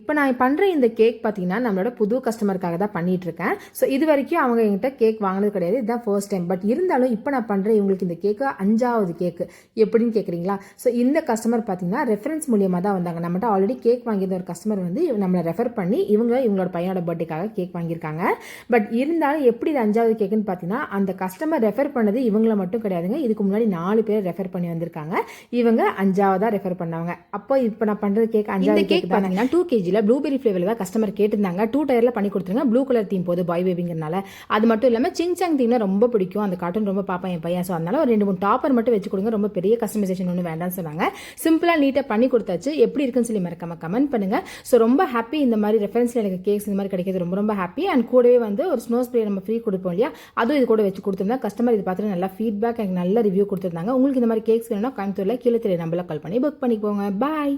இப்போ நான் பண்ணுற இந்த கேக் பார்த்தீங்கன்னா நம்மளோட புது கஸ்டமருக்காக தான் பண்ணிட்டு இருக்கேன். ஸோ இது வரைக்கும் அவங்க என்கிட்ட கேக் வாங்கினது கிடையாது. இதுதான் ஃபர்ஸ்ட் டைம். பட் இருந்தாலும் இப்போ நான் பண்ணுற இவங்களுக்கு இந்த கேக்கு 5வது கேக்கு எப்படின்னு கேட்குறீங்களா? ஸோ இந்த கஸ்டமர் பார்த்தீங்கன்னா ரெஃபரன்ஸ் மூலியமாக தான் வந்தாங்க. நம்மகிட்ட ஆல்ரெடி கேக் வாங்கியிருந்த ஒரு கஸ்டமர் வந்து நம்மளை ரெஃபர் பண்ணி இவங்களோட பையனோட பர்த்டேக்காக கேக் வாங்கியிருக்காங்க. பட் இருந்தாலும் எப்படி இது 5வது கேக்குன்னு பார்த்தீங்கன்னா அந்த கஸ்டமர் ரெஃபர் பண்ணது இவங்கள மட்டும் கிடையாதுங்க. இதுக்கு முன்னாடி 4 பேர் ரெஃபர் பண்ணி வந்திருக்காங்க. இவங்க 5வதா ரெஃபர் பண்ணவங்க. அப்போ இப்போ நான் பண்ணுறது கேக் 5வது கேக் பார்த்தீங்கன்னா 2 kg ப்ளூபெரி ஃப்ளேவரில் தான் கஸ்டமர் கேட்டிருந்தாங்க. 2 டயரில் பண்ணி கொடுத்துருங்க. ப்ளூ கலர் தீம் போது பாய் பேபிங்கிறனால. அது மட்டும் இல்லாமல் சிங்சாங் தீம்னா ரொம்ப பிடிக்கும். அந்த கார்ட்டூன் ரொம்ப பார்ப்பேன் என் பையன். ஸோ அதனால ஒரு 2-3 டாப்பர் மட்டும் வச்சு கொடுங்க. ரொம்ப பெரிய கஸ்டமைசேஷன் ஒன்றும் வேண்டாம்னு சொன்னாங்க. சிம்பிளாக நீட்டாக பண்ணி கொடுத்தாச்சு. எப்படி இருக்குன்னு சொல்லி மறக்காம கமெண்ட் பண்ணுங்க. ஸோ ரொம்ப ஹாப்பி இந்த மாதிரி ரெஃபரன்ஸில் எனக்கு கேக்ஸ் இந்த மாதிரி கிடைக்கிறது ரொம்ப ரொம்ப ஹாப்பி. அண்ட் கூடவே வந்து ஒரு ஸ்னோ ஸ்ப்ரே நம்ம ஃப்ரீ கொடுப்போம் இல்லையா, அதுவும் இது கூட வச்சு கொடுத்துருந்தா கஸ்டமர் இது பார்த்துட்டு நல்லா ஃபீட்பேக் எனக்கு நல்ல ரிவ்யூ கொடுத்துருந்தாங்க. உங்களுக்கு இந்த மாதிரி கேக்ஸ் வேணும்னா கோயம்புத்தூரில் கீழே தெரிய நம்பரில் கால் பண்ணி புக் பண்ணிக்கோங்க. பாய்.